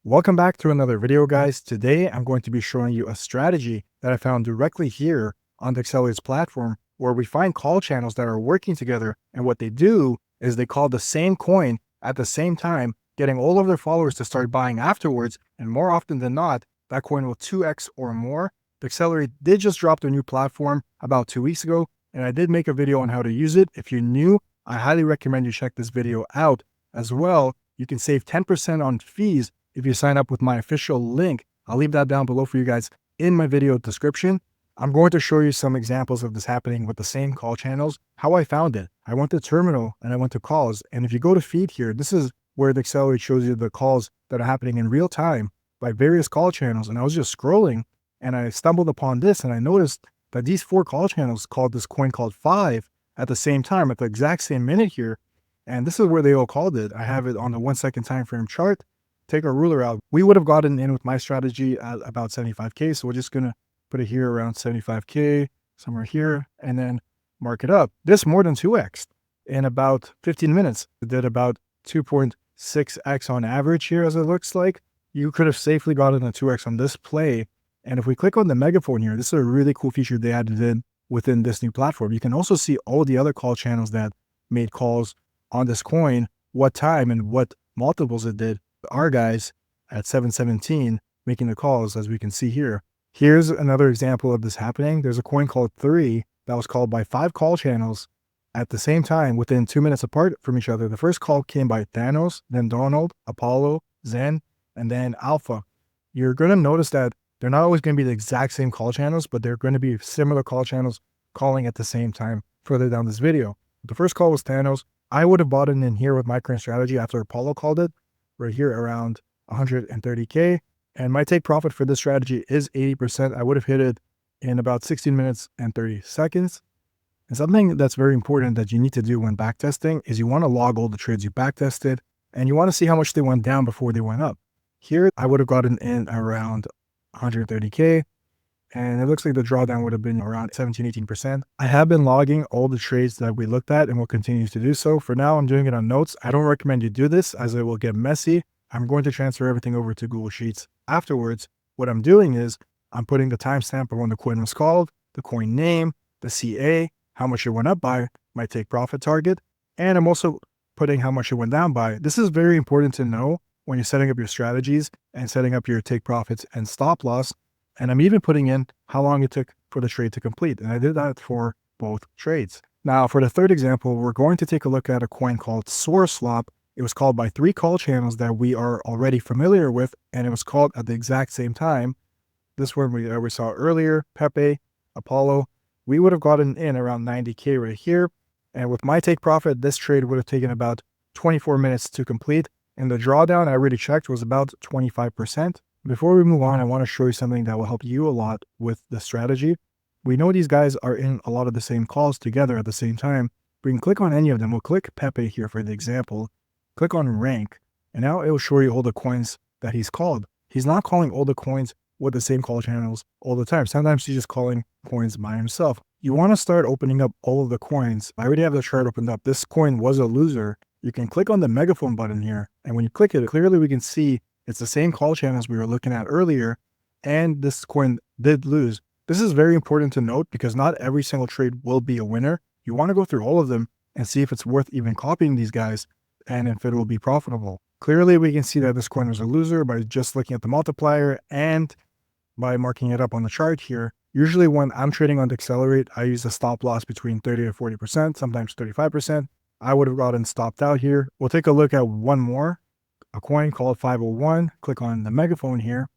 Welcome back to another video, guys. Today, I'm going to be showing you a strategy that I found directly here on Dexcelerate's platform, where we find call channels that are working together. And what they do is they call the same coin at the same time, getting all of their followers to start buying afterwards. And more often than not, that coin will 2x or more. Dexcelerate did just drop their new platform about 2 weeks ago, and I did make a video on how to use it. If you're new, I highly recommend you check this video out. As well, you can save 10% on fees if you sign up with my official link. I'll leave that down below for you guys in my video description. I'm going to show you some examples of this happening with the same call channels, how I found it. I went to terminal and I went to calls. And if you go to feed here, this is where the Dexcelerate shows you the calls that are happening in real time by various call channels. And I was just scrolling and I stumbled upon this and I noticed that these 4 call channels called this coin called 5 at the same time at the exact same minute here. And this is where they all called it. I have it on the 1 second time frame chart. Take our ruler out. We would have gotten in with my strategy at about 75K. So we're just going to put it here around 75K, somewhere here, and then mark it up. This more than 2x in about 15 minutes. It did about 2.6x on average here, as it looks like. You could have safely gotten a 2x on this play. And if we click on the megaphone here, this is a really cool feature they added in within this new platform. You can also see all the other call channels that made calls on this coin, what time and what multiples it did. Our guys at 717 making the calls, as we can see here. Here's another example of this happening. There's a coin called 3 that was called by 5 call channels at the same time within 2 minutes apart from each other. The first call came by Thanos, then Donald, Apollo, Zen, and then Alpha. You're going to notice that they're not always going to be the exact same call channels, but they're going to be similar call channels calling at the same time further down this video. The first call was Thanos. I would have bought it in here with my current strategy after Apollo called it, right here around 130K. And my take profit for this strategy is 80%. I would have hit it in about 16 minutes and 30 seconds. And something that's very important that you need to do when backtesting is you want to log all the trades you backtested and you want to see how much they went down before they went up. Here, I would have gotten in around 130K. And it looks like the drawdown would have been around 17-18%. I have been logging all the trades that we looked at and will continue to do so. For now, I'm doing it on notes. I don't recommend you do this as it will get messy. I'm going to transfer everything over to Google Sheets afterwards. What I'm doing is I'm putting the timestamp of when the coin was called, the coin name, the CA, how much it went up by, my take profit target, and I'm also putting how much it went down by. This is very important to know when you're setting up your strategies and setting up your take profits and stop loss. And I'm even putting in how long it took for the trade to complete. And I did that for both trades. Now, for the third example, we're going to take a look at a coin called Source Swap. It was called by 3 call channels that we are already familiar with, and it was called at the exact same time. This one we saw earlier, Pepe, Apollo. We would have gotten in around 90K right here. And with my take profit, this trade would have taken about 24 minutes to complete. And the drawdown I already checked was about 25%. Before we move on, I want to show you something that will help you a lot with the strategy. We know these guys are in a lot of the same calls together at the same time. We can click on any of them. We'll click Pepe here for the example. Click on rank, and now it will show you all the coins that he's called. He's not calling all the coins with the same call channels all the time. Sometimes he's just calling coins by himself. You want to start opening up all of the coins. I already have the chart opened up. This coin was a loser. You can click on the megaphone button here, and when you click it, clearly we can see it's the same call channels we were looking at earlier, and this coin did lose. This is very important to note because not every single trade will be a winner. You want to go through all of them and see if it's worth even copying these guys and if it will be profitable. Clearly, we can see that this coin was a loser by just looking at the multiplier and by marking it up on the chart here. Usually when I'm trading on Dexcelerate, I use a stop loss between 30 to 40%, sometimes 35%. I would have gotten stopped out here. We'll take a look at one more. A coin called 501, click on the megaphone here,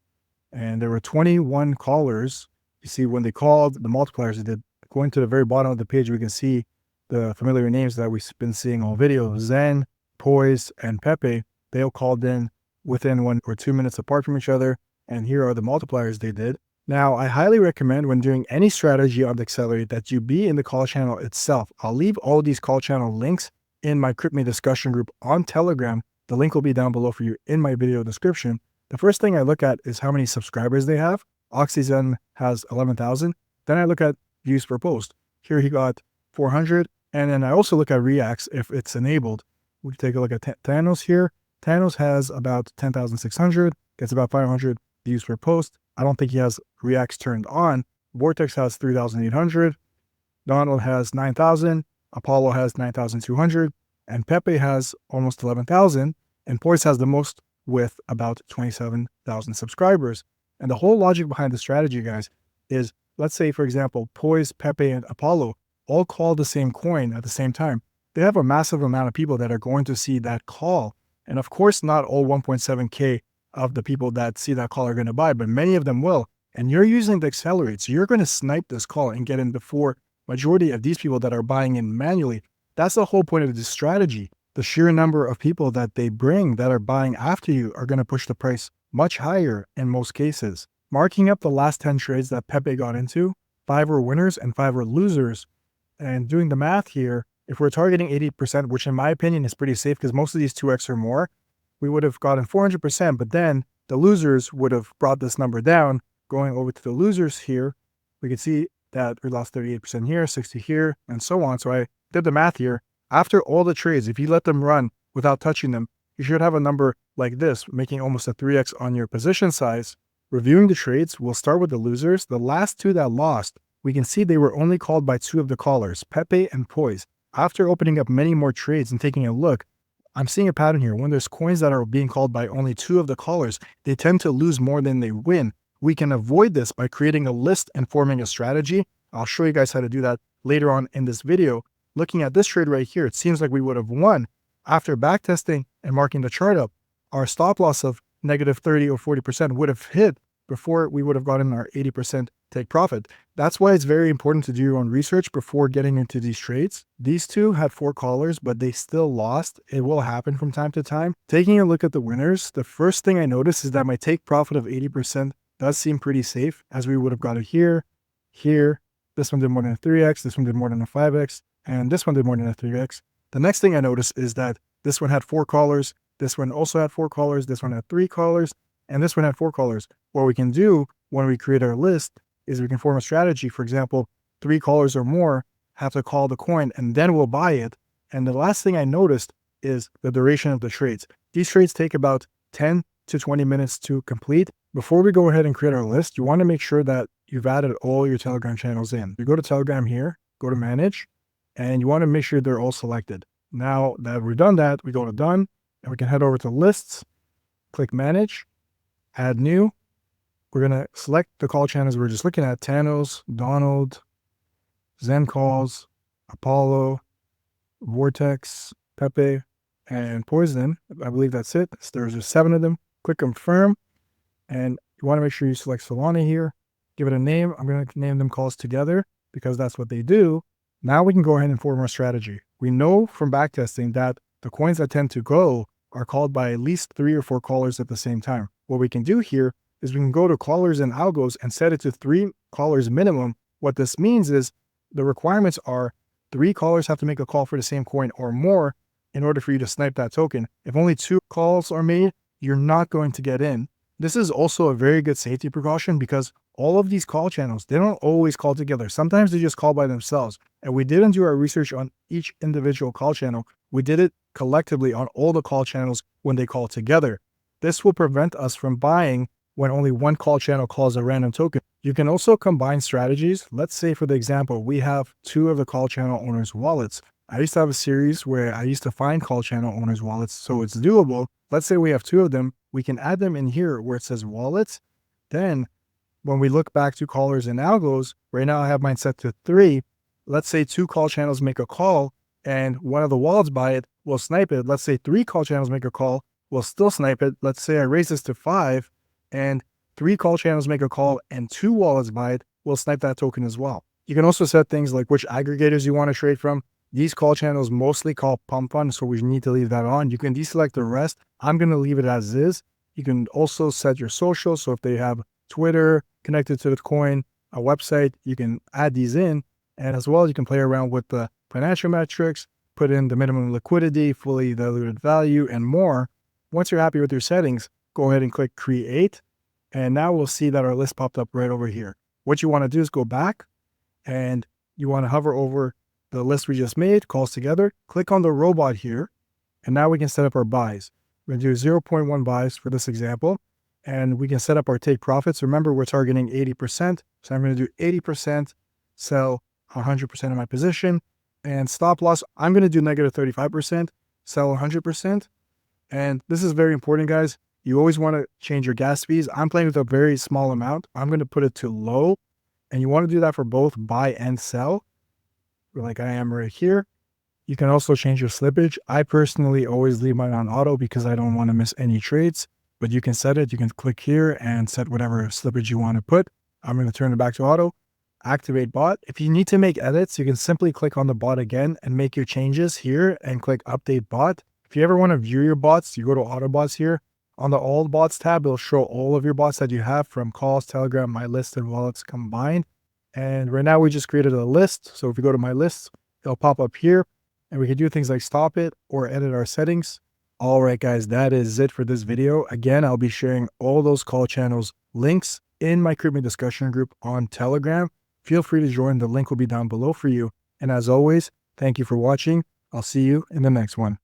and there were 21 callers. You see when they called, the multipliers they did. Going to the very bottom of the page, we can see the familiar names that we've been seeing all video. Zen, Poise, and Pepe, they all called in within 1 or 2 minutes apart from each other, and here are the multipliers they did. Now, I highly recommend when doing any strategy on Dexcelerate that you be in the call channel itself. I'll leave all these call channel links in my CryptMe discussion group on Telegram. The link will be down below for you in my video description. The first thing I look at is how many subscribers they have. OxyZen has 11,000. Then I look at views per post. Here he got 400. And then I also look at reacts if it's enabled. We take a look at Thanos here. Thanos has about 10,600. gets about 500 views per post. I don't think he has reacts turned on. Vortex has 3,800. Donald has 9,000. Apollo has 9,200. And Pepe has almost 11,000. And Poise has the most with about 27,000 subscribers. And the whole logic behind the strategy, guys, is let's say, for example, Poise, Pepe, and Apollo all call the same coin at the same time. They have a massive amount of people that are going to see that call. And of course, not all 1.7K of the people that see that call are going to buy, but many of them will. And you're using Dexcelerate, so you're going to snipe this call and get in before majority of these people that are buying in manually. That's the whole point of this strategy. The sheer number of people that they bring that are buying after you are going to push the price much higher in most cases. Marking up the last 10 trades that Pepe got into, 5 were winners and 5 were losers. And doing the math here, if we're targeting 80%, which in my opinion is pretty safe because most of these 2x or more, we would have gotten 400%, but then the losers would have brought this number down. Going over to the losers here, we can see that we lost 38% here, 60 here, and so on. So I did the math here. After all the trades, if you let them run without touching them, you should have a number like this, making almost a 3x on your position size. Reviewing the trades, we'll start with the losers. The last 2 that lost, we can see they were only called by 2 of the callers, Pepe and Poise. After opening up many more trades and taking a look, I'm seeing a pattern here. When there's coins that are being called by only 2 of the callers, they tend to lose more than they win. We can avoid this by creating a list and forming a strategy. I'll show you guys how to do that later on in this video. Looking at this trade right here, it seems like we would have won. After backtesting and marking the chart up, our stop loss of negative 30 or 40% would have hit before we would have gotten our 80% take profit. That's why it's very important to do your own research before getting into these trades. These 2 had 4 callers, but they still lost. It will happen from time to time. Taking a look at the winners, the first thing I noticed is that my take profit of 80% does seem pretty safe, as we would have got it here, here. This one did more than a 3x, this one did more than a 5x, and this one did more than a 3x. The next thing I noticed is that this one had 4 callers, this one also had 4 callers, this one had 3 callers, and this one had 4 callers. What we can do when we create our list is we can form a strategy. For example, 3 callers or more have to call the coin and then we'll buy it. And the last thing I noticed is the duration of the trades. These trades take about 10 to 20 minutes to complete. Before we go ahead and create our list, you want to make sure that you've added all your Telegram channels in. You go to Telegram here, go to manage, and you want to make sure they're all selected. Now that we've done that, we go to done and we can head over to lists, click manage, add new. We're going to select the call channels we're just looking at: Thanos, Donald, Zen calls, Apollo, Vortex, Pepe, and Poison. I believe that's it. There's just 7 of them. Click confirm. And you want to make sure you select Solana here. Give it a name. I'm going to name them calls together because that's what they do. Now we can go ahead and form our strategy. We know from backtesting that the coins that tend to go are called by at least 3 or 4 callers at the same time. What we can do here is we can go to callers and algos and set it to 3 callers minimum. What this means is the requirements are 3 callers have to make a call for the same coin or more in order for you to snipe that token. If only 2 calls are made, you're not going to get in. This is also a very good safety precaution because all of these call channels, they don't always call together. Sometimes they just call by themselves. And we didn't do our research on each individual call channel. We did it collectively on all the call channels when they call together. This will prevent us from buying when only one call channel calls a random token. You can also combine strategies. Let's say, for the example, we have 2 of the call channel owners' wallets. I used to have a series where I used to find call channel owners' wallets, so it's doable. Let's say we have 2 of them. We can add them in here where it says wallets. Then when we look back to callers and algos, right now I have mine set to 3. Let's say 2 call channels make a call and one of the wallets buy it, we'll snipe it. Let's say 3 call channels make a call, we'll still snipe it. Let's say I raise this to 5 and 3 call channels make a call and 2 wallets buy it, we'll snipe that token as well. You can also set things like which aggregators you want to trade from. These call channels mostly call pump fund, so we need to leave that on. You can deselect the rest. I'm going to leave it as is. You can also set your social. So if they have Twitter connected to the coin, a website, you can add these in. And as well, you can play around with the financial metrics, put in the minimum liquidity, fully diluted value, and more. Once you're happy with your settings, go ahead and click create. And now we'll see that our list popped up right over here. What you want to do is go back and you want to hover over the list we just made, calls together, click on the robot here, and now we can set up our buys. We're going to do 0.1 buys for this example, and we can set up our take profits. Remember, we're targeting 80%. So I'm going to do 80%, sell 100% of my position, and stop loss, I'm going to do negative 35%, sell 100%. And this is very important, guys. You always want to change your gas fees. I'm playing with a very small amount. I'm going to put it to low, and you want to do that for both buy and sell, like I am right here. You can also change your slippage. I personally always leave mine on auto because I don't want to miss any trades, but you can set it. You can click here and set whatever slippage you want to put. I'm going to turn it back to auto, activate bot. If you need to make edits, you can simply click on the bot again and make your changes here and click update bot. If you ever want to view your bots, you go to auto bots here. On the all bots tab, it'll show all of your bots that you have from calls, Telegram, my list, and wallets combined. And right now we just created a list. So if you go to my list, it'll pop up here and we can do things like stop it or edit our settings. All right, guys, that is it for this video. Again, I'll be sharing all those call channels links in my Crypto discussion group on Telegram. Feel free to join. The link will be down below for you. And as always, thank you for watching. I'll see you in the next one.